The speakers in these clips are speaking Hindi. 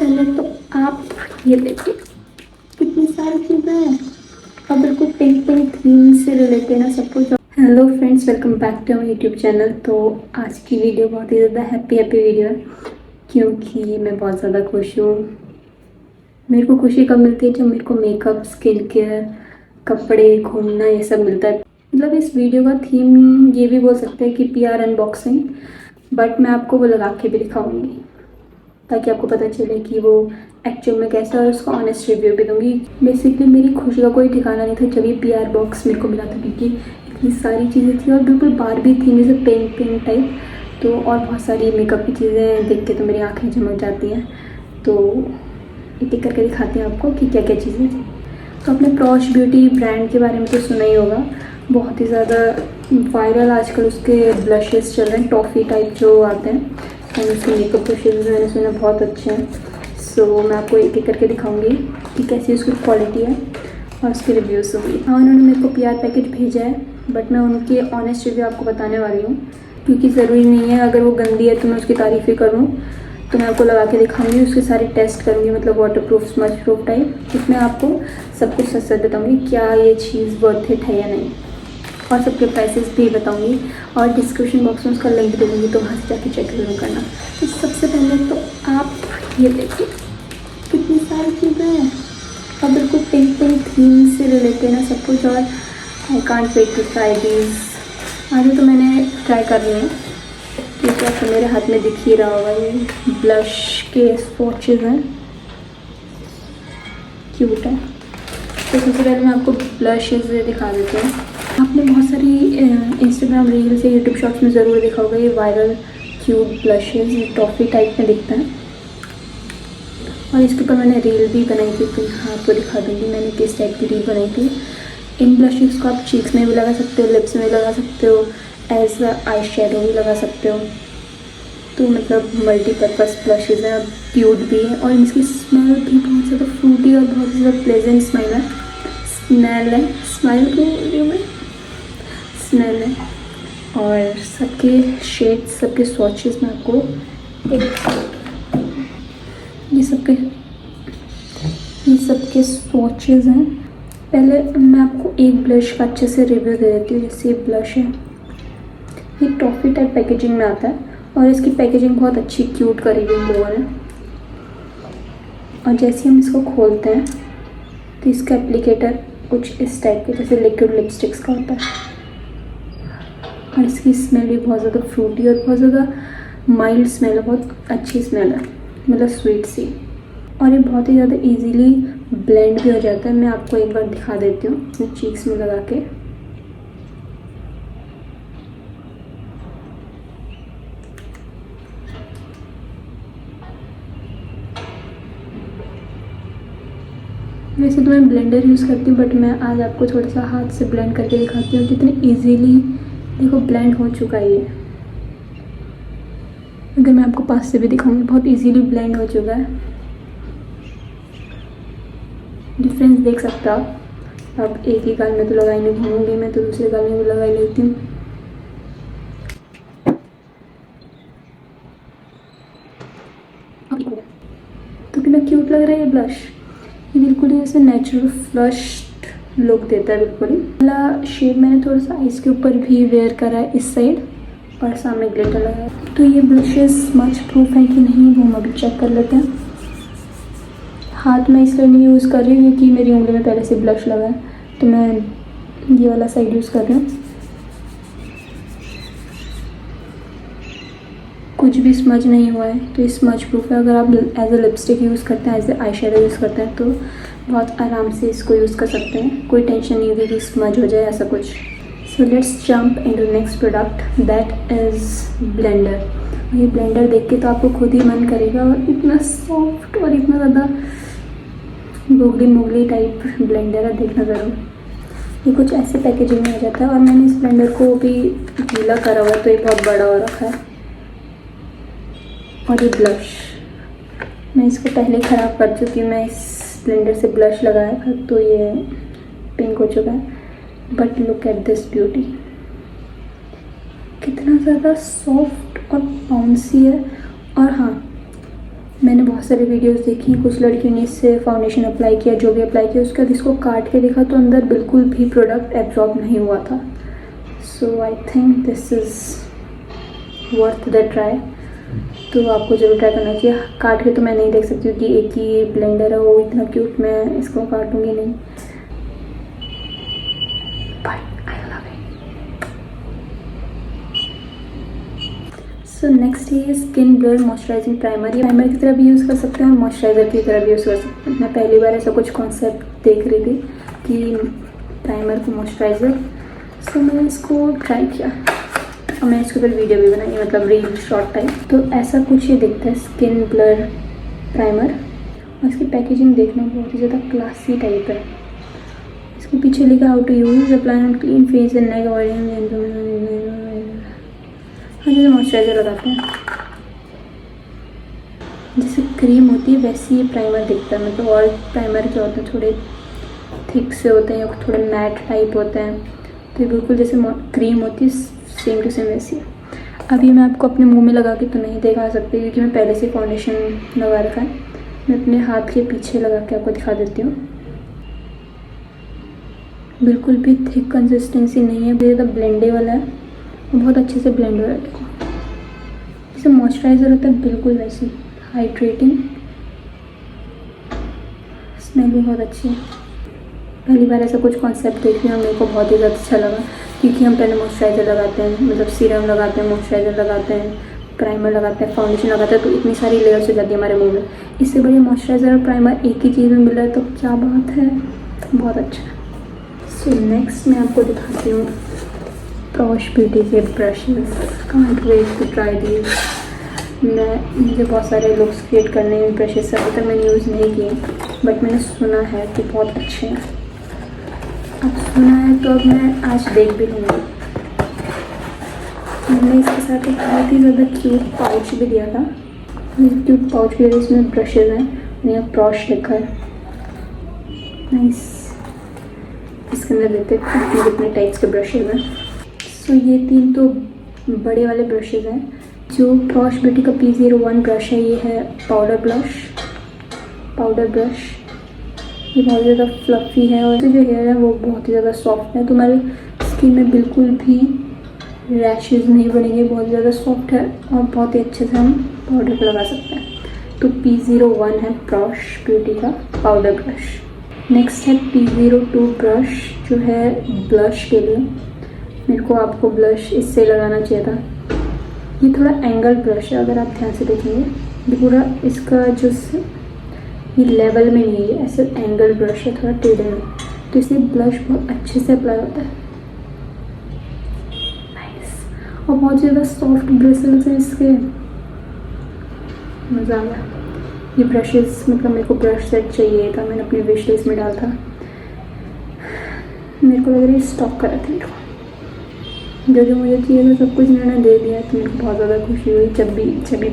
पहले तो आप ये देखिए कितनी सारी चीज़ें हैं और बिल्कुल पिंक पिंक थीम से रिलेटेड है सब कुछ। Hello friends, welcome back to my YouTube channel. तो आज की वीडियो बहुत ही ज़्यादा हैप्पी वीडियो है क्योंकि मैं बहुत ज़्यादा खुश हूँ। मेरे को खुशी कब मिलती है जब मेरे को मेकअप, स्किन केयर, कपड़े, घूमना ये सब मिलता है। मतलब इस वीडियो का थीम ये भी बोल सकते हैं कि PR अनबॉक्सिंग, बट मैं आपको वो लगा के भी दिखाऊंगी ताकि आपको पता चले कि वो एक्चुअल में कैसा है और उसका ऑनेस्ट रिव्यू भी दूंगी। बेसिकली मेरी खुशी का कोई ठिकाना नहीं था जब ये PR बॉक्स मेरे को मिला था क्योंकि इतनी सारी चीज़ें थी और बिल्कुल बारबी थी जैसे पिंक पिंक टाइप। तो और बहुत सारी मेकअप की चीज़ें देख के तो मेरी आँखें चमक जाती हैं। तो एक एक करके दिखाते हैं आपको कि क्या क्या चीज़ें थी। तो आपने प्रॉश ब्यूटी ब्रांड के बारे में तो सुना ही होगा, बहुत ही ज़्यादा वायरल आजकल उसके ब्लशेस चल रहे हैं, टॉफ़ी टाइप जो आते हैं। एंड उसके मेकअप ब्रशेज मैंने सुना बहुत अच्छे हैं। सो मैं आपको एक एक करके दिखाऊंगी कि कैसी उसकी क्वालिटी है और उसके रिव्यूज़ होंगी। हाँ, उन्होंने मेरे को PR पैकेट भेजा है बट मैं उनके ऑनेस्ट रिव्यू आपको बताने वाली हूँ क्योंकि ज़रूरी नहीं है अगर वो गंदी है तो मैं उसकी तारीफ़ ही करूँ। तो मैं आपको लगा के दिखाऊंगी, उसके सारे टेस्ट करूँगी, मतलब वाटरप्रूफ, स्मज प्रूफ टाइप। इसमें आपको सब कुछ सच सच बताऊँगी क्या ये चीज़ वर्थ इट है या नहीं, और सबके प्राइसेस भी बताऊंगी और डिस्क्रिप्शन बॉक्स में उसका लिंक दे दूँगी, तो वहाँ से जाके चेक जरूर करना। तो सबसे पहले तो आप ये देखिए कितनी सारी चीज़ें हैं और बिल्कुल पिंक पिंक थीम से रिलेटेड है सब कुछ। और I can't wait to try these. आगे तो मैंने ट्राई कर लिए हैं क्योंकि आपको मेरे हाथ में दिख ही रहा होगा, ये ब्लश के स्वॉचेज़ हैं, क्यूट है। तो सबसे पहले मैं आपको ब्लशेज़ दिखा देती हूँ। आपने बहुत सारी इंस्टाग्राम रील्स या यूट्यूब शॉर्ट्स में ज़रूर देखा होगा ये वायरल क्यूट ब्लशेज़, ये टॉफ़ी टाइप में दिखता है। और इसके ऊपर मैंने रील भी बनाई थी, तो यहाँ आपको दिखा दूँगी मैंने किस टाइप की रील बनाई थी। इन ब्लशेज़ को आप चीक्स में भी लगा सकते हो, लिप्स में लगा सकते हो, एज आई शेडो भी लगा सकते हो। तो मतलब मल्टीपर्पज़ ब्लशेज़ हैं, क्यूट भी है और इसकी स्मेल भी बहुत ज़्यादा फ्रूटी और बहुत ज़्यादा प्लेजेंट स्मेल है। स्मेल के रिव्यू में स्मेल है। और सबके शेड्स, सबके स्वॉचेस में आपको ये सबके स्वॉचेस हैं। पहले मैं आपको एक ब्लश का अच्छे से रिव्यू दे देती हूँ। जैसे ये ब्लश है, ये टॉफ़ी टाइप पैकेजिंग में आता है और इसकी पैकेजिंग बहुत अच्छी क्यूट करी हुई इन लोगों ने। और जैसे हम इसको खोलते हैं तो इसका एप्लीकेटर कुछ इस टाइप के जैसे लिक्विड लिपस्टिक्स का होता है और इसकी स्मेल भी बहुत ज़्यादा फ्रूटी और बहुत ज़्यादा माइल्ड स्मेल है, बहुत अच्छी स्मेल है, मतलब स्वीट सी। और ये बहुत ही ज़्यादा इजीली ब्लेंड भी हो जाता है। मैं आपको एक बार दिखा देती हूँ अपने चीक्स में लगा के। वैसे तो मैं ब्लेंडर यूज़ करती हूँ बट मैं आज आपको थोड़ा सा हाथ से ब्लेंड करके दिखाती हूँ कितने इजीली देखो ब्लेंड हो चुका है ये। अगर मैं आपको पास से भी दिखाऊंगी बहुत इजीली ब्लेंड हो चुका है। डिफरेंस देख सकते हो आप। अब एक ही गाल में तो लगाई नहीं घूमूंगी मैं, तो दूसरे गाल में भी लगाई लेती हूँ। तो कितना क्यूट लग रहा है ये ब्लश। ये बिल्कुल ही जैसे नेचुरल फ्लश्ड लुक देता है बिल्कुल ही। पहला शेड मैंने थोड़ा सा आइस के ऊपर भी वेयर करा है इस साइड और सामने ग्लिटर लगा है। तो ये ब्लशेस स्मच प्रूफ है कि नहीं वो हम अभी चेक कर लेते हैं। हाथ में इसलिए नहीं यूज़ कर रही हूँ क्योंकि मेरी उंगली में पहले से ब्लश लगा है, तो मैं ये वाला साइड यूज़ कर रही हूँ। कुछ भी स्मज नहीं हुआ है तो ये स्मज प्रूफ है। अगर आप एज ए लिपस्टिक यूज़ करते हैं, as a eye shadow use करते हैं तो बहुत आराम से इसको यूज़ कर सकते हैं। कोई टेंशन नहीं होगी कि स्मज हो जाए ऐसा कुछ। So let's jump into next product, that is blender. ये ब्लेंडर देख के तो आपको खुद ही मन करेगा, और इतना सॉफ्ट और इतना ज़्यादा गोगली मोगली टाइप ब्लेंडर है, देखना ज़रूर। ये कुछ ऐसे पैकेजिंग में आ जाता है और मैंने इस ब्लेंडर को भी गीला करा हुआ है तो ये बहुत बड़ा हो रखा है। और ये ब्लश मैं इसको पहले ख़राब कर चुकी हूँ। मैं इस ब्लेंडर से ब्लश लगाया था तो ये पिंक हो चुका है। But look at this beauty, कितना ज़्यादा सॉफ्ट और बाउंसी है। और हाँ, मैंने बहुत सारी वीडियोस देखी, कुछ लड़कियों ने इससे फाउंडेशन अप्लाई किया, जो भी अप्लाई किया उसके बाद इसको काट के देखा तो अंदर बिल्कुल भी प्रोडक्ट एब्जॉर्ब नहीं हुआ था। So I think this is worth the try. तो आपको ज़रूर ट्राई करना चाहिए। काट के तो मैं नहीं देख सकती हूँ कि एक ही ब्लेंडर है, वो इतना क्यूट, मैं इसको काटूँगी नहीं, but I love it. So next है स्किन ब्लर मॉइस्चराइजिंग प्राइमर। ये प्राइमर की तरह भी यूज़ कर सकते हैं और मॉइस्चराइज़र की तरह भी यूज़ कर सकते हैं। मैं पहली बार ऐसा कुछ कॉन्सेप्ट देख रही थी कि प्राइमर को मॉइस्चराइज़र। सो मैंने इसको ट्राई किया और मैंने इसके ऊपर वीडियो भी बनाई, मतलब रील शॉर्ट टाइप। तो ऐसा कुछ ये दिखता है स्किन ब्लर प्राइमर, और इसकी पैकेजिंग देखना बहुत ही ज़्यादा क्लासी टाइप है। इसके पीछे लिखा how to use apply on clean face and neck oil. हाँ, जैसे मॉइस्चराइजर लगाते हैं, जैसे क्रीम होती है वैसे ये प्राइमर दिखता है। मतलब और प्राइमर क्या होते हैं, थोड़े थिक से होते हैं या थोड़े मैट टाइप होते हैं, तो ये बिल्कुल जैसे क्रीम होती है सेम टू सेम वैसी है। अभी मैं आपको अपने मुंह में लगा के तो नहीं दिखा सकती क्योंकि मैं पहले से फाउंडेशन लगा रखा है। मैं अपने हाथ के पीछे लगा के आपको दिखा देती हूँ। बिल्कुल भी थिक कंसिस्टेंसी नहीं है, ज़्यादा ब्लेंडेबल है, बहुत अच्छे से ब्लेंड हो रहा है। देखो जैसे मॉइस्चराइज़र होता है बिल्कुल वैसी, हाइड्रेटिंग, स्मेल भी बहुत अच्छी है। पहली बार ऐसा कुछ कॉन्सेप्ट देख रही हूँ, मेरे को बहुत ही ज़्यादा अच्छा लगा क्योंकि हम पहले मॉइस्चराइज़र लगाते हैं, मतलब सीरम लगाते हैं, मॉइस्चराइज़र लगाते हैं, प्राइमर लगाते हैं, फाउंडेशन लगाते हैं, तो इतनी सारी लेयर्स हो जाती है हमारे मुंह में। इससे बढ़िया मॉइस्चराइज़र और प्राइमर एक ही चीज़ में मिल रहा है, तो क्या बात है, बहुत अच्छा है। सो नेक्स्ट मैं आपको दिखाती हूँ प्रॉश ब्यूटी के brushes. Can't wait to try these. मुझे बहुत सारे लुक्स क्रिएट करने में ब्रशेज़ अभी तक मैंने यूज़ नहीं किए, बट मैंने सुना है कि बहुत अच्छे हैं। अब सुना है तो अब मैं आज देख भी लूँगी। मैंने इसके साथ एक बहुत ही ज़्यादा क्यूट पाउच भी दिया था। क्यूट पाउच के लिए इसमें ब्रशेज़ हैं, यहाँ प्रॉश लिखा है, नाइस। इसके अंदर देते हैं कितने टाइप्स के ब्रशेज़ हैं। सो ये 3 तो बड़े वाले ब्रशेज़ हैं। जो प्रॉश ब्यूटी का P01 ब्रश है, ये है पाउडर ब्रश। ये बहुत ज़्यादा फ्लफ़ी है और जो हेयर है वो बहुत ही ज़्यादा सॉफ्ट है, तो हमारे स्किन में बिल्कुल भी रैशेज़ नहीं बनेंगे। बहुत ज़्यादा सॉफ्ट है और बहुत ही अच्छे से हम पाउडर पर लगा सकते हैं। तो P01 है प्रॉश ब्यूटी का पाउडर ब्रश। नेक्स्ट है P02 ब्रश, जो है ब्लश के लिए। मेरे को आपको ब्लश इससे लगाना चाहिए था। ये थोड़ा एंगल ब्रश है, अगर आप ध्यान से देखेंगे, ये पूरा इसका जो ये लेवल में नहीं है, ऐसे एंगल ब्रश है, थोड़ा टेढ़े में, तो इससे ब्लश बहुत अच्छे से अप्लाई होता है, नाइस। और बहुत ज़्यादा सॉफ्ट ब्रिसल्स हैं इसके, मज़ा आ गया। ये ब्रशेस, मतलब मेरे को ब्रश सेट चाहिए था, मैंने अपनी विश लिस्ट में डाला था। मेरे को लग रहा है स्टॉक करा था, मेरे को जो मुझे चाहिए था सब कुछ इन्होंने दे दिया, तो मेरे को बहुत ज़्यादा खुशी हुई जब भी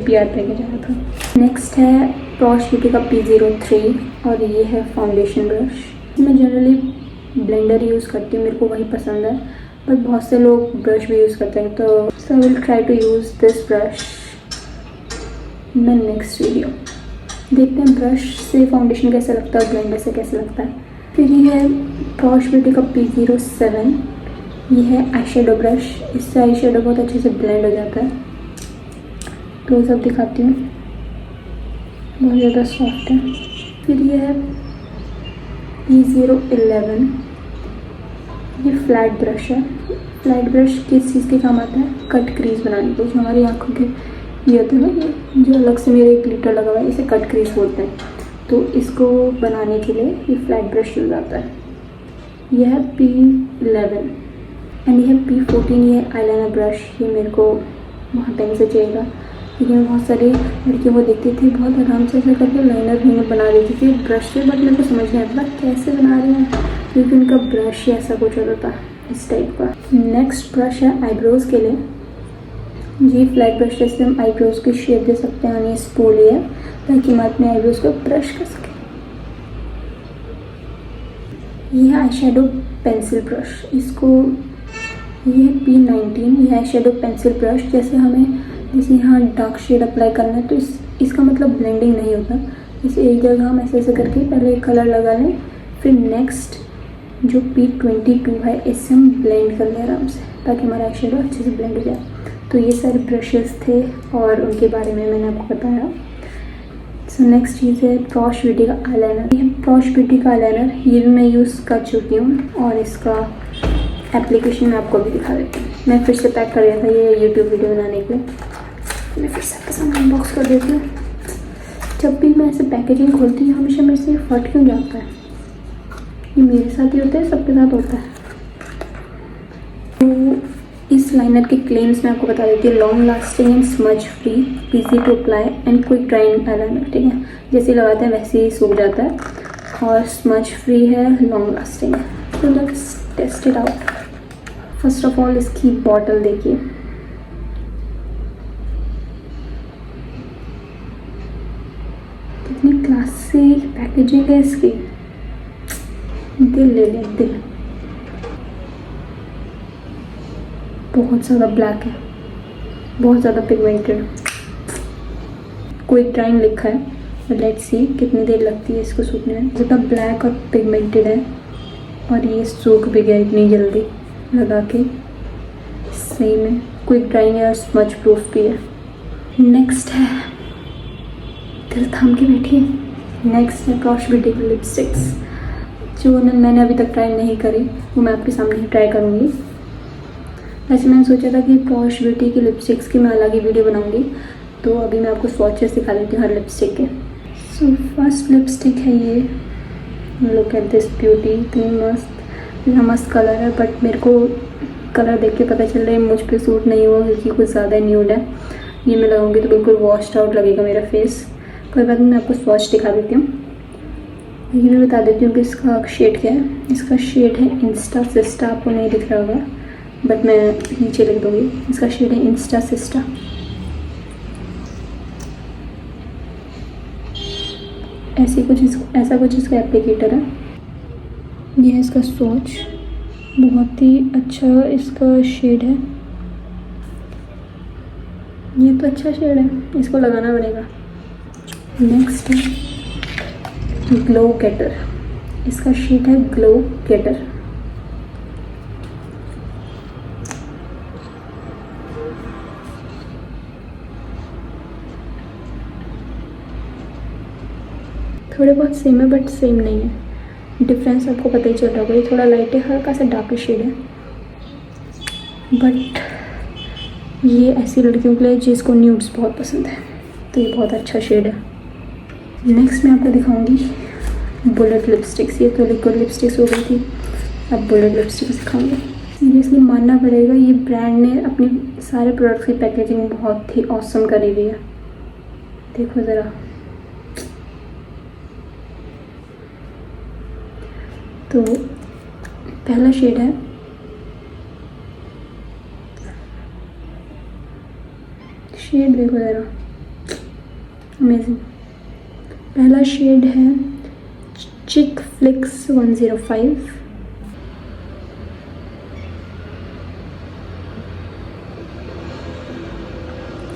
PR पैकेज आया था। नेक्स्ट है प्रॉश ब्यूटी का P03 और ये है फाउंडेशन ब्रश। मैं जनरली ब्लेंडर यूज़ करती हूँ, मेरे को वही पसंद है, बट बहुत से लोग ब्रश भी यूज़ करते हैं, तो I will try to use this brush in my next video. देखते हैं ब्रश से फाउंडेशन कैसा लगता है और ब्लेंडर से कैसा लगता है। फिर ये है प्रॉश ब्यूटी का P07। ये है आई शेडो ब्रश, इससे आई शेडो बहुत अच्छे से ब्लेंड हो जाता है। क्लोजअप दिखाती हूँ, बहुत ज़्यादा सॉफ्ट है। फिर ये है P011, ये फ्लैट ब्रश है। फ्लैट ब्रश किस चीज़ के काम आता है, कट क्रीज बनाने को। जो हमारी आँखों के ये होते हैं ना, ये जो अलग से मेरे ग्लिटर लगा हुआ है, इसे कट क्रीज बोलते हैं, तो इसको बनाने के लिए ये फ्लैट ब्रश यूज़ आता है। यह है P11 एंड ये है P14, ये आईलाइनर ब्रश। ये मेरे को बहुत टाइम से चाहिए था क्योंकि मैं बहुत सारी लड़कियों को देखती थी बहुत आराम से ऐसा करके लाइनर बना देती थी ब्रश से, बट मेरे को समझ नहीं आता कैसे बना रही हैं, क्योंकि उनका ब्रश ही ऐसा कुछ होता था इस टाइप का। नेक्स्ट ब्रश है आईब्रोज़ के लिए। जी फ्लैट ब्रश से हम आईब्रोज़ की शेप दे सकते हैं, और ये स्पूली है ताकि हम अपने आईब्रोज़ को ब्रश कर सकें। ये है आई शेडो पेंसिल ब्रश, इसको ये है P19, ये आई शेडो पेंसिल ब्रश। जैसे यहाँ डार्क शेड अप्लाई करना है तो इसका मतलब ब्लेंडिंग नहीं होता। इस एक जगह हम ऐसे ऐसे करके पहले एक कलर लगा लें, फिर नेक्स्ट जो P22 है इससे हम ब्लेंड कर लें आराम से, ताकि हमारा आई शेडो अच्छे से ब्लेंड हो जाए। तो ये सारे ब्रशेस थे और उनके बारे में मैंने आपको बताया। सो नेक्स्ट चीज़ है प्रॉश ब्यूटी का आईलाइनर। ये प्रॉश ब्यूटी का आईलाइनर ये भी मैं यूज़ कर चुकी हूँ और इसका एप्लीकेशन मैं आपको भी दिखा देती हूँ। मैं फिर से पैक कर दिया था ये यूट्यूब वीडियो बनाने के लिए। मैं फिर से आपके सामने अनबॉक्स कर देती हूँ। जब भी मैं ऐसे पैकेजिंग खोलती हूँ हमेशा मेरे से फट क्यों जाता है? ये मेरे साथ ही होता है, सबके साथ होता है। तो इस लाइनर के क्लेम्स मैं आपको बता देती हूँ। Long lasting and smudge free, easy to apply and quick drying eyeliner. ठीक है, जैसे लगाते हैं वैसे ही सूख जाता है और स्मज फ्री है, लॉन्ग लास्टिंग है। तो let's test it out. First of all इसकी बॉटल देखिए, कितनी क्लासी पैकेजिंग है इसकी। दिल ले लें, दिल। बहुत ज़्यादा ब्लैक है, बहुत ज़्यादा पिगमेंटेड। क्विक ड्राइंग लिखा है, लेट्स सी कितनी देर लगती है इसको सूखने में। ज़्यादा ब्लैक और पिगमेंटेड है और ये सूख भी गया इतनी जल्दी लगा के। सही में क्विक ड्राइंग है और स्मज प्रूफ भी है। नेक्स्ट है, दिल थाम के बैठिए, नेक्स्ट है प्रॉश ब्यूटी की लिपस्टिक्स, जो मैंने अभी तक ट्राई नहीं करी, वो मैं आपके सामने ही ट्राई करूँगी। वैसे मैंने सोचा था कि प्रॉश ब्यूटी की लिपस्टिक्स की मैं अलग ही वीडियो बनाऊँगी, तो अभी मैं आपको स्वॉचेस दिखा देती हूँ हर लिपस्टिक के। सो फर्स्ट लिपस्टिक है ये, लुक एट दिस ब्यूटी, इतनी मस्त। इतना मस्त कलर है, बट मेरे को कलर देख के पता चल रहा है मुझ पे सूट नहीं हुआ, क्योंकि कुछ ज़्यादा न्यूड है। ये मैं लगाऊंगी तो बिल्कुल वॉश्ड आउट लगेगा मेरा फेस। कोई बात नहीं, मैं आपको स्वॉच दिखा देती हूँ। ये मैं बता देती हूँ कि इसका शेड क्या है। इसका शेड है इंस्टा सिस्टा, आपको नहीं दिख रहा होगा बट मैं नीचे लिख दूँगी। इसका शेड है इंस्टा सिस्टा। ऐसा कुछ इसका एप्लीकेटर है। ये है इसका स्वॉच, बहुत ही अच्छा इसका शेड है। ये तो अच्छा शेड है, इसको लगाना पड़ेगा। नेक्स्ट है ग्लो गेटर, इसका शेड है ग्लो गेटर। थोड़े बहुत सेम है बट सेम नहीं है, डिफरेंस आपको पता ही चल रहा होगा। ये थोड़ा लाइट है, हल्का सा डार्क शेड है, बट ये ऐसी लड़कियों के लिए जिसको न्यूड्स बहुत पसंद है, तो ये बहुत अच्छा शेड है। नेक्स्ट मैं आपको दिखाऊंगी बुलेट लिपस्टिक्स। ये तो लिक्विड लिपस्टिक्स हो गई थी, अब बुलेट लिपस्टिक्स दिखाऊंगी। सीरियसली मानना पड़ेगा, ये ब्रांड ने अपनी सारे प्रोडक्ट्स की पैकेजिंग बहुत ही ऑसम करी हुई है। देखो ज़रा, तो पहला शेड है शेड देखो ज़रा, अमेजिंग। पहला शेड है चिक फ्लिक्स 105।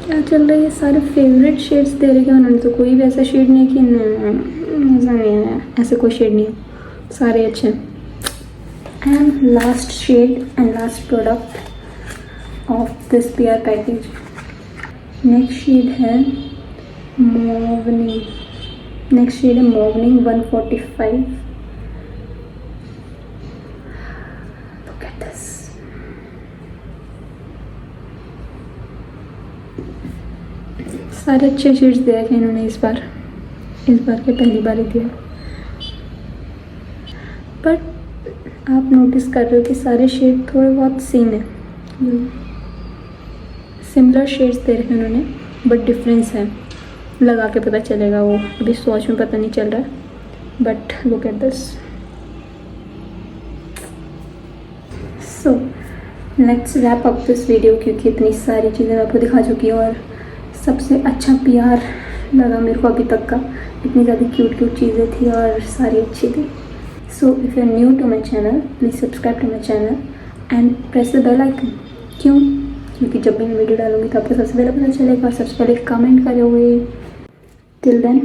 क्या चल रहा है, ये सारे फेवरेट शेड्स दे रहे हैं उन्होंने, तो कोई भी ऐसा शेड नहीं कि मज़ा नहीं आया, ऐसे कोई शेड नहीं है, सारे अच्छे हैं। And last shade and last product of this PR package. Next shade है मॉर्निंग, नेक्स्ट शेड है मॉर्निंग 145। लुक एट दिस, सारे अच्छे शेड्स दे रखे इन्होंने इस बार के पहली बार ही दिया। बट आप नोटिस कर रहे हो कि सारे शेड थोड़े बहुत सेम है, सिमिलर शेड्स दे रखे हैं उन्होंने, बट डिफरेंस है, लगा के पता चलेगा, वो अभी स्वॉच में पता नहीं चल रहा है। But look at this. So let's wrap up this video, क्योंकि इतनी सारी चीज़ें मैं आपको दिखा चुकी हूँ और सबसे अच्छा PR लगा मेरे को अभी तक का। इतनी ज़्यादा क्यूट चीज़ें थी और सारी अच्छी थी। So if you are new to my channel, please subscribe to my channel and press the bell icon. क्यों? क्योंकि जब भी मैं वीडियो डालूंगी तो आपको सबसे पहले पता चलेगा और सबसे पहले कमेंट करोगे टिल देन